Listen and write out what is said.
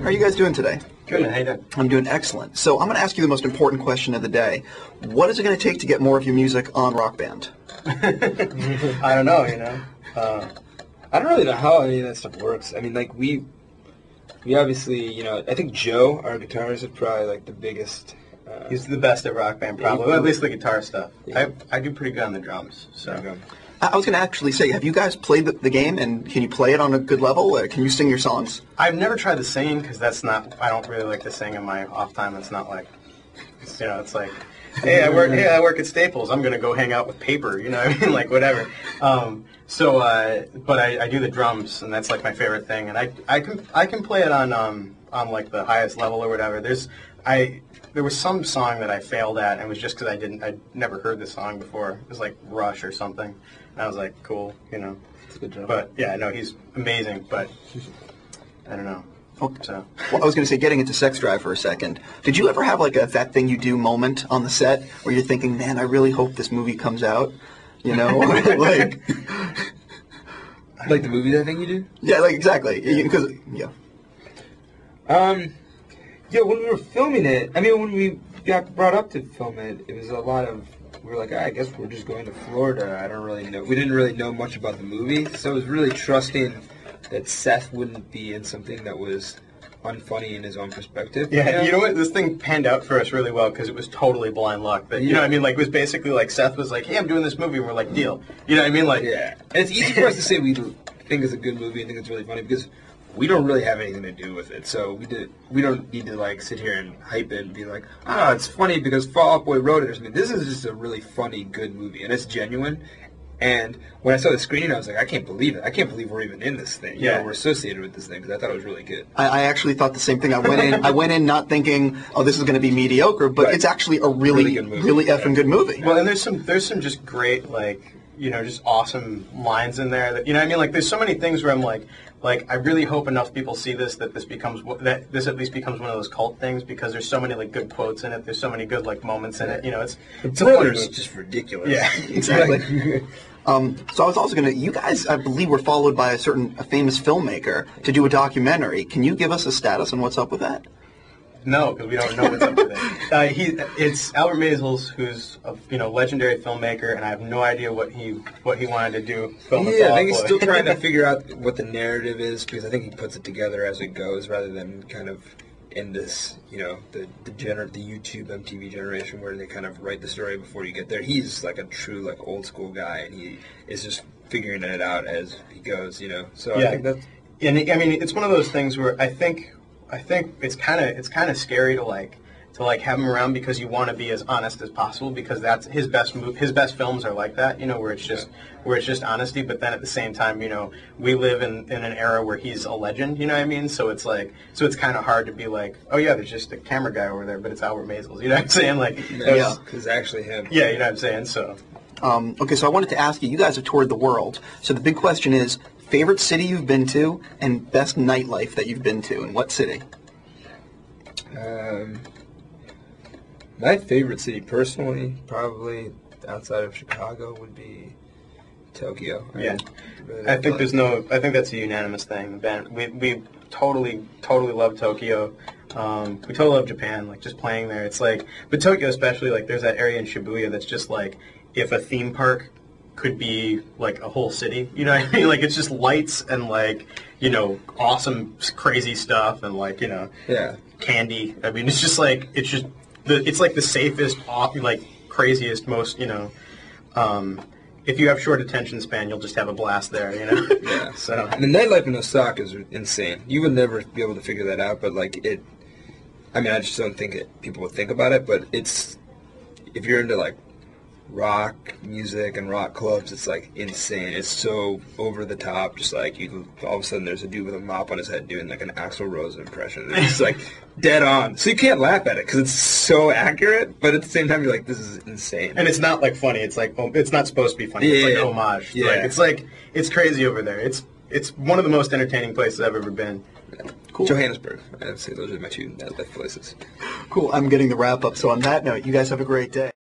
How are you guys doing today? Good. How you doing? I'm doing excellent. So I'm going to ask you the most important question of the day. What is it going to take to get more of your music on Rock Band? I don't know, I don't really know how any of that stuff works. I mean, like, we obviously, I think Joe, our guitarist, is probably, like, the biggest. He's the best at Rock Band, probably. Well, at least the guitar stuff. Yeah. I do pretty good on the drums, so. I was going to actually say, have you guys played the game, and can you play it on a good level? Can you sing your songs? I've never tried the singing, because that's not, I don't really like to sing in my off time. It's not like, it's like, hey, I work at Staples. I'm going to go hang out with paper, you know what I mean? Like, whatever. But I do the drums, and that's, like, my favorite thing. And I can play it on like, the highest level or whatever. There was some song that I failed at, and it was just because I'd never heard the song before. It was like Rush or something. And I was like, cool, It's a good job. But, yeah, no, he's amazing, but I don't know. Okay. So. Well, I was going to say, getting into Sex Drive for a second, did you ever have like a that thing you do moment on the set where you're thinking, man, I really hope this movie comes out? Like... Like the movie that thing you do? Yeah, like, exactly. Because, yeah. Yeah, when we were filming it, when we got brought up to film it, it was a lot of, we were like, I guess we're just going to Florida. I don't really know. We didn't really know much about the movie, so it was really trusting that Seth wouldn't be in something that was unfunny in his own perspective. Yeah, you know what? This thing panned out for us really well because it was totally blind luck. But, you know what I mean? Like, it was basically like Seth was like, hey, I'm doing this movie, and we're like, deal. You know what I mean? Like, yeah. And it's easy for us to say we think it's a good movie and think it's really funny because we don't really have anything to do with it. So we don't need to, like, sit here and hype it and be like, it's funny because Fall Out Boy wrote it or something. This is just a really funny, good movie, and it's genuine. And when I saw the screening, I was like, I can't believe it. I can't believe we're even in this thing. Yeah. We're associated with this thing because I thought it was really good. I actually thought the same thing. I went in not thinking, oh, this is going to be mediocre, but it's actually a really good movie. Really effing good movie. Well, and there's some just great, like, just awesome lines in there. That, you know what I mean? Like, there's so many things where I'm like, I really hope enough people see this that this at least becomes one of those cult things because there's so many, like, good quotes in it. There's so many good, like, moments in it. It's Brothers just ridiculous. Yeah, exactly. So I was also going to, you guys, I believe, were followed by a famous filmmaker to do a documentary. Can you give us a status on what's up with that? No, because we don't know what's up with it. It's Albert Maysles, who's a legendary filmmaker, and I have no idea what he wanted to do. I think he's still trying to figure out what the narrative is because I think he puts it together as it goes rather than kind of in this, the YouTube MTV generation where they kind of write the story before you get there. He's like a true, like, old school guy, and he is just figuring it out as he goes, So yeah. I think that's. And it's one of those things where I think it's kind of scary to have him around because you want to be as honest as possible because that's his best films are like that, where it's just honesty, but then at the same time, we live in an era where he's a legend, you know what I mean? So it's kind of hard to be like, oh yeah, there's just a camera guy over there, but it's Albert Maysles, you know what I'm saying? Like, yeah, it's actually him. Yeah, you know what I'm saying? So. Okay, so I wanted to ask you, you guys have toured the world, so the big question is, favorite city you've been to and best nightlife that you've been to, and what city? My favorite city, personally, probably outside of Chicago, would be Tokyo. Yeah, I think that's a unanimous thing. We totally love Tokyo. We totally love Japan. Like, just playing there, it's like, but Tokyo especially, like, there's that area in Shibuya that's just like, if a theme park could be like a whole city, you know what I mean? Like, it's just lights and, like, awesome, crazy stuff and, like, candy. I mean, it's just like, it's like the safest, like, craziest, most, if you have short attention span, you'll just have a blast there, Yeah. So. And the nightlife in Osaka is insane. You would never be able to figure that out, but, like, I just don't think people would think about it, but if you're into, like, rock music and rock clubs, it's, like, insane. It's so over the top, just like all of a sudden there's a dude with a mop on his head doing, like, an Axl Rose impression. It's like dead on. So you can't laugh at it because it's so accurate, but at the same time you're like, this is insane. And it's not, like, funny. It's like, it's not supposed to be funny. It's like homage. Yeah. It's crazy over there. It's one of the most entertaining places I've ever been. Yeah. Cool. Johannesburg. I'd say those are my two nightlife places. Cool. I'm getting the wrap up. So on that note, you guys have a great day.